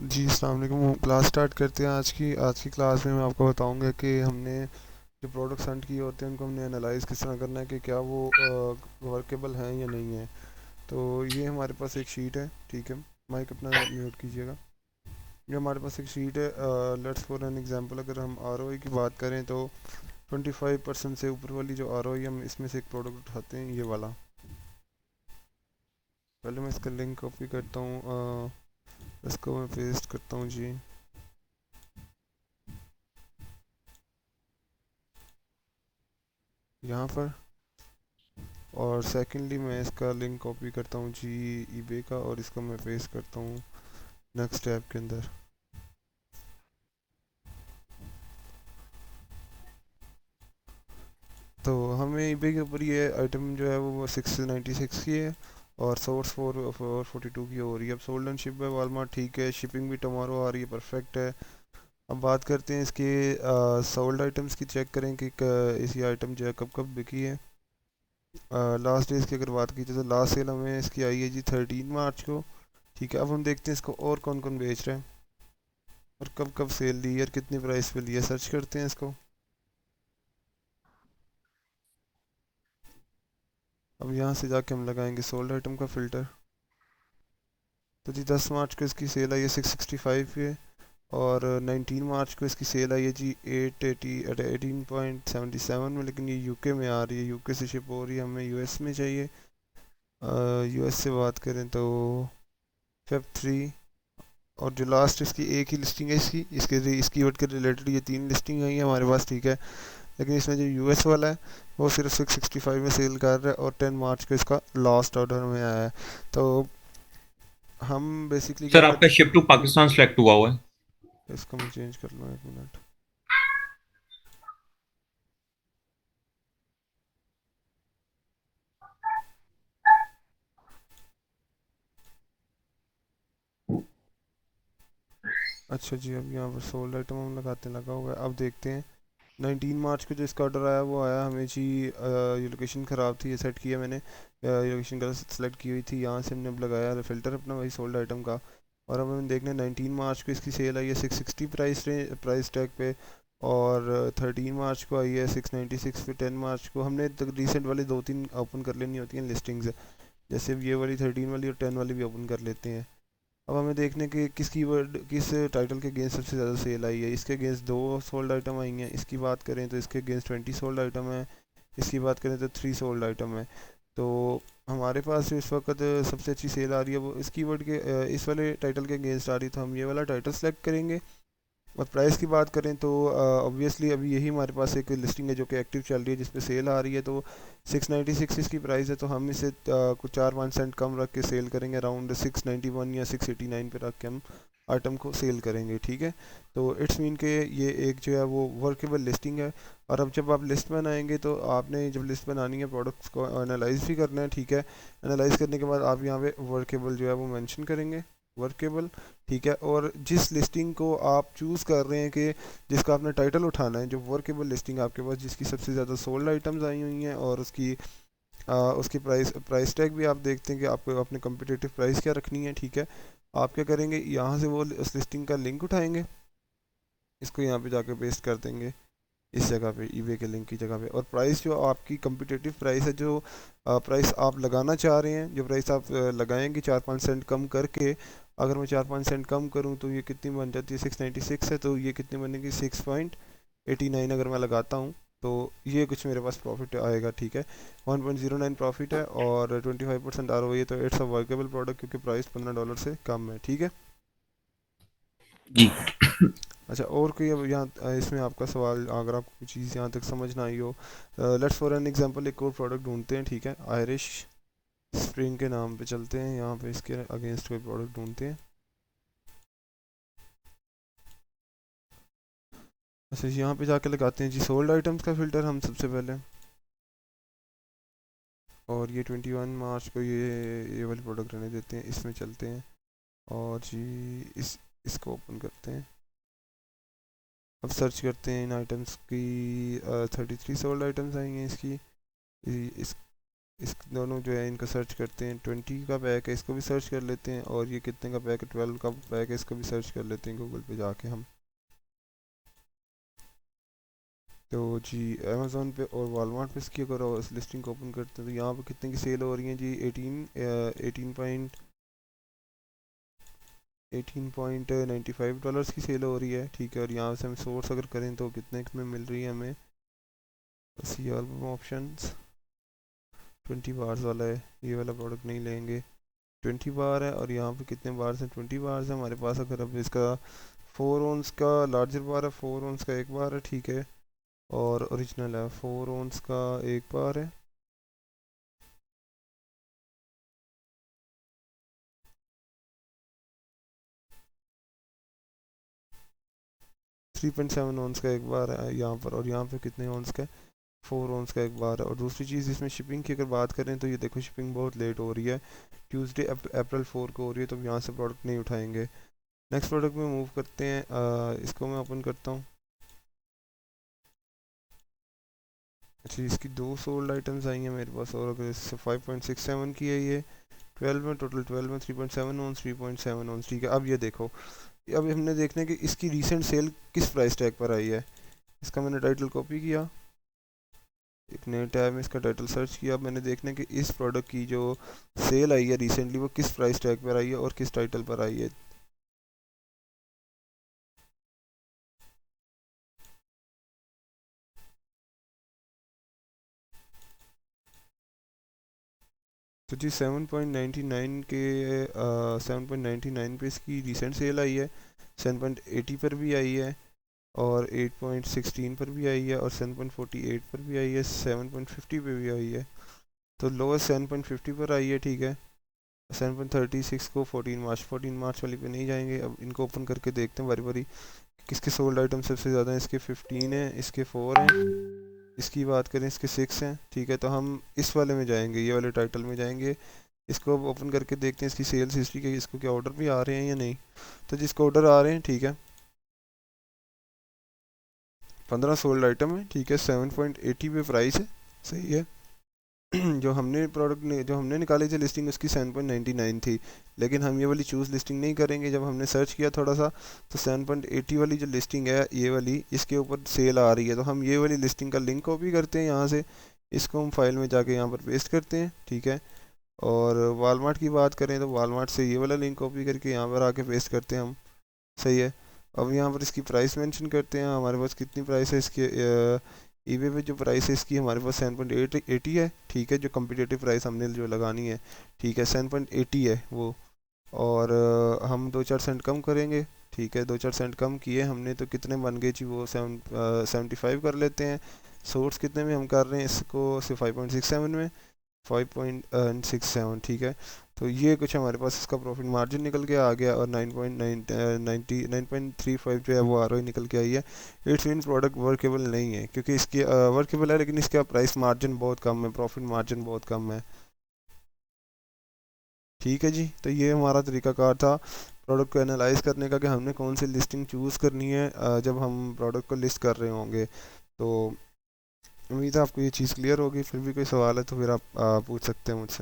जी, अस्सलाम वालेकुम। Class start करते हैं। आज की क्लास में मैं आपको बताऊंगा कि हमने जो प्रोडक्ट्स हंट किए होते हैं उनको हमने एनालाइज किस तरह करना है कि क्या वो वर्केबल हैं या नहीं है। तो ये हमारे पास एक शीट है, ठीक है। माइक अपना म्यूट कीजिएगा। ये हमारे पास एक शीट है। लेट्स फॉर एन एग्जांपल, अगर हम आरओई की बात करें तो 25% से ऊपर वाली जो आरओई, हम इसमें से एक प्रोडक्ट उठाते हैं, ये वाला। पहले मैं इसका लिंक कॉपी करता हूँ, इसको मैं पेस्ट करता हूँ जी यहाँ पर। और सेकेंडली मैं इसका लिंक कॉपी करता हूँ जी ईबे का, और इसको मैं पेस्ट करता हूँ नेक्स्ट टैब के अंदर। तो हमें ईबे के ऊपर ये आइटम जो है वो 696 की है, और सोर्स 442 की हो रही है। अब सोल्ड एंड शिप है वालमार्ट, ठीक है। शिपिंग भी टमारो आ रही है, परफेक्ट है। अब बात करते हैं इसके सोल्ड आइटम्स की, चेक करें कि इसी आइटम जो है कब कब बिकी है। लास्ट डेज की अगर बात की जाए तो लास्ट सेल हमें इसकी आई है जी 13 मार्च को, ठीक है। अब हम देखते हैं इसको और कौन कौन बेच रहे हैं और कब कब सेल ली है और कितनी प्राइस पे ली है। सर्च करते हैं इसको। अब यहाँ से जाके हम लगाएंगे सोल्ड आइटम का फ़िल्टर। तो जी 10 मार्च को इसकी सेल आई है 665 पे, और 19 मार्च को इसकी सेल आई है जी 880 18.77 में, लेकिन ये यूके में आ रही है, यूके से शिप हो रही है, हमें यूएस में चाहिए। यूएस से बात करें तो Feb 3। और जो लास्ट इसकी एक ही लिस्टिंग है, इसकी वर्ड के रिलेटेड ये 3 लिस्टिंग आई है हमारे पास, ठीक है। लेकिन इसमें जो यूएस वाला है वो सिर्फ 665 में सेल कर रहा है, और 10 मार्च को इसका लास्ट ऑर्डर में आया है। तो हम बेसिकली क्या सर कर। आपका शिप टू पाकिस्तान सेलेक्ट हुआ है। इसको मैं चेंज कर लूँ, 1 मिनट। अच्छा जी, अब यहाँ पर सोल्ड आइटम हम लगाते लगा हुआ है। अब देखते हैं 19 मार्च को जो इसका ऑर्डर आया वो आया हमें जी, ये लोकेशन ख़राब थी, ये सेट किया मैंने, ये लोकेशन गलत सेलेक्ट की हुई थी। यहाँ से हमने अब लगाया फ़िल्टर अपना वही सोल्ड आइटम का। और अब हम देखने 19 मार्च को इसकी सेल आई है 660 प्राइस टैग पे, और 13 मार्च को आई है 696 पे। 10 मार्च को हमने रिसेंट वाली 2-3 ओपन कर लेनी होती हैं लिस्टिंग्स, जैसे अब ये वाली 13 वाली और 10 वाली भी ओपन कर लेते हैं। अब हमें देखने के किस कीवर्ड किस टाइटल के अगेंस्ट सबसे ज़्यादा सेल आई है। इसके अगेंस्ट 2 सोल्ड आइटम आई हैं, इसकी बात करें तो इसके अगेंस्ट 20 सोल्ड आइटम है, इसकी बात करें तो 3 सोल्ड आइटम है। तो हमारे पास जो इस वक्त सबसे अच्छी सेल आ रही है वो इस कीवर्ड के इस वाले टाइटल के अगेंस्ट आ रही है, तो हम ये वाला टाइटल सेलेक्ट करेंगे। और प्राइस की बात करें तो ऑब्वियसली अभी यही हमारे पास एक लिस्टिंग है जो कि एक्टिव चल रही है, जिस पे सेल आ रही है। तो 696 इसकी प्राइस है, तो हम इसे कुछ 4-5 सेंट कम रख के सेल करेंगे, अराउंड 691 या 689 पे रख के हम आइटम को सेल करेंगे, ठीक है। तो इट्स मीन के ये एक जो है वो वर्केबल लिस्टिंग है। और अब जब आप लिस्ट बनाएंगे तो आपने जब लिस्ट बनानी है प्रोडक्ट्स को एनालाइज भी करना है, ठीक है। एनालाइज करने के बाद आप यहाँ पे वर्केबल जो है वो मेंशन करेंगे, वर्केबल, ठीक है। और जिस लिस्टिंग को आप चूज़ कर रहे हैं कि जिसका आपने टाइटल उठाना है, जो वर्केबल लिस्टिंग आपके पास जिसकी सबसे ज़्यादा सोल्ड आइटम्स आई हुई हैं, और उसकी प्राइस टैग भी आप देखते हैं कि आपको अपने कम्पिटेटिव प्राइस क्या रखनी है, ठीक है। आप क्या करेंगे, यहाँ से वो उस लिस्टिंग का लिंक उठाएंगे, इसको यहाँ पे जाके पेस्ट कर देंगे इस जगह पे, ईबे के लिंक की जगह पे। और प्राइस जो आपकी कम्पिटेटिव प्राइस है, जो प्राइस आप लगाना चाह रहे हैं, जो प्राइस आप लगाएंगे 4-5 सेंट कम करके, अगर मैं 4-5 सेंट कम करूं तो ये कितनी बन जाती है, 696 है, तो ये कितनी बनेगी 6.89 अगर मैं लगाता हूँ। तो ये कुछ मेरे पास प्रॉफिट आएगा, ठीक है। 1.09 प्रॉफिट है, और 25% आर ओ, ये तो इट्स अ वर्केबल प्रोडक्ट क्योंकि प्राइस $15 से कम है, ठीक है। जी। अच्छा, और कोई अब यहाँ इसमें आपका सवाल, अगर आपको कोई चीज़ यहाँ तक समझ ना आई हो। लेट्स फॉर एन एग्जांपल एक और प्रोडक्ट ढूंढते हैं, ठीक है। आयरिश स्प्रिंग के नाम पे चलते हैं, यहाँ पे इसके अगेंस्ट कोई प्रोडक्ट ढूंढते हैं। अच्छा, यहाँ पे जाके लगाते हैं जी सोल्ड आइटम्स का फ़िल्टर हम सबसे पहले। और ये 21 मार्च को ये वाली प्रोडक्ट रहने देते हैं, इसमें चलते हैं। और जी इसको ओपन करते हैं। अब सर्च करते हैं इन आइटम्स की। 33 सोल्ड आइटम्स आई हैं इसकी। इस इस दोनों जो है इनको सर्च करते हैं। 20 का पैक है, इसको भी सर्च कर लेते हैं, और ये कितने का पैक है, 12 का पैक है, इसको भी सर्च कर लेते हैं गूगल पे जाके हम। तो जी अमेज़ोन पे और वॉलमार्ट पे इसकी अगर इस लिस्टिंग को ओपन करते हैं तो यहाँ पे कितने की सेल हो रही है जी, 18.95 डॉलर्स की सेल हो रही है, ठीक है। और यहाँ से हम सोर्स अगर करें तो कितने में मिल रही है हमें, सी एल्बम ऑप्शंस 20 बार्स वाला है, ये वाला प्रोडक्ट नहीं लेंगे। 20 बार है, और यहाँ पे कितने बार्स हैं, 20 बार्स है हमारे पास। अगर अब इसका 4 ओंस का लार्जर बार है, 4 ओंस का एक बार है, ठीक है। और ओरिजिनल है, 4 ओंस का एक बार है। थ्री पॉइंट सेवन ओंस का एक बार है यहाँ पर, और यहाँ पे कितने ओंस का है, 4 ओंस का एक बार है। और दूसरी चीज़ इसमें शिपिंग की अगर बात करें तो ये देखो शिपिंग बहुत लेट हो रही है, ट्यूसडे अप्रैल 4 को हो रही है, तो यहाँ से प्रोडक्ट नहीं उठाएंगे। नेक्स्ट प्रोडक्ट में मूव करते हैं, इसको मैं ओपन करता हूँ। अच्छा, इसकी 2 सोल्ड आइटम्स आई हैं मेरे पास, और अगर इससे 5.67 की है ये, 12 में टोटल 12 में 3.7 ऑन 3.7 ऑन, ठीक है। अब ये देखो, अब हमने देखना है कि इसकी रीसेंट सेल किस प्राइस टैग पर आई है। इसका मैंने टाइटल कॉपी किया, एक नए टैब में इसका टाइटल सर्च किया। अब मैंने देखना है कि इस प्रोडक्ट की जो सेल आई है रिसेंटली वो किस प्राइस टैग पर आई है और किस टाइटल पर आई है। तो जी 7.99 के 7.99 पे इसकी रिसेंट सेल आई है, 7.80 पर भी आई है, और 8.16 पर भी आई है, और 7.48 पर भी आई है, 7.50 पे भी आई है। तो लोएस्ट 7.50 पर आई है, ठीक है। 7.36 को 14 मार्च वाली पे नहीं जाएंगे। अब इनको ओपन करके देखते हैं बारी बारी किसके सोल्ड आइटम सबसे ज़्यादा हैं। इसके 15 हैं, इसके 4 हैं, इसकी बात करें इसके 6 हैं, ठीक है। तो हम इस वाले में जाएंगे, ये वाले टाइटल में जाएंगे। इसको अब ओपन करके देखते हैं इसकी सेल्स हिस्ट्री के, इसको क्या ऑर्डर भी आ रहे हैं या नहीं। तो जिसको ऑर्डर आ रहे हैं, ठीक है, 15 सोल्ड आइटम है, ठीक है। 7.80 पे प्राइस है, सही है। जो हमने निकाली थी लिस्टिंग उसकी 7.99 थी, लेकिन हम ये वाली चूज़ लिस्टिंग नहीं करेंगे। जब हमने सर्च किया थोड़ा सा तो 7.80 वाली जो लिस्टिंग है ये वाली, इसके ऊपर सेल आ रही है, तो हम ये वाली लिस्टिंग का लिंक कॉपी करते हैं यहाँ से, इसको हम फाइल में जाके यहाँ पर पेस्ट करते हैं, ठीक है। और वालमार्ट की बात करें तो वालमार्ट से ये वाला लिंक कॉपी करके यहाँ पर आके पेस्ट करते हैं हम, सही है। अब यहाँ पर इसकी प्राइस मेंशन करते हैं, हमारे पास कितनी प्राइस है इसके। ईबे पे जो प्राइस है इसकी हमारे पास 7.80 है, ठीक है। जो कम्पिटेटिव प्राइस हमने जो लगानी है, ठीक है, 7.80 है वो। और हम 2-4 सेंट कम करेंगे, ठीक है। 2-4 सेंट कम किए हमने तो कितने बन गए जी, वो 75 कर लेते हैं। सोर्स कितने में हम कर रहे हैं इसको, सिर्फ 5.67 में, 5.67, ठीक है। तो ये कुछ हमारे पास इसका प्रॉफिट मार्जिन निकल के आ गया, और 9.35 जो है वो आरओआई निकल के आई है। इट्स मीन प्रोडक्ट वर्केबल नहीं है, क्योंकि इसकी वर्केबल है लेकिन इसका प्राइस मार्जिन बहुत कम है, प्रॉफिट मार्जिन बहुत कम है, ठीक है जी। तो ये हमारा तरीकाकार था प्रोडक्ट को एनालाइज करने का, कि हमने कौन सी लिस्टिंग चूज़ करनी है जब हम प्रोडक्ट को लिस्ट कर रहे होंगे। तो उम्मीद है आपको ये चीज़ क्लियर होगी। फिर भी कोई सवाल है तो फिर आप पूछ सकते हैं मुझसे।